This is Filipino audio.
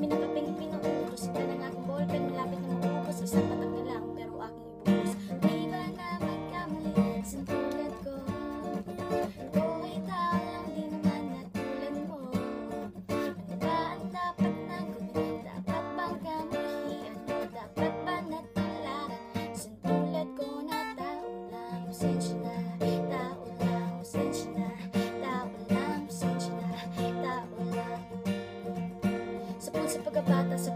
dami ng kapeng pinuutos. Sinta ng aking ballpen, malapit na maubos. Isang patak na lang, pero aking ibuhos. May iba na magkamali, sintulad ko. Ako ay tao lang din naman na tulad mo. Ano ba ang dapat na gawin? Dapat bang kamuhian? Dapat ba natularan? Sintulad ko na tao lang, pasensya na. Tao lang, pasensya na. Tao lang, pasensya na. Tao lang. Sa pagkabata, sa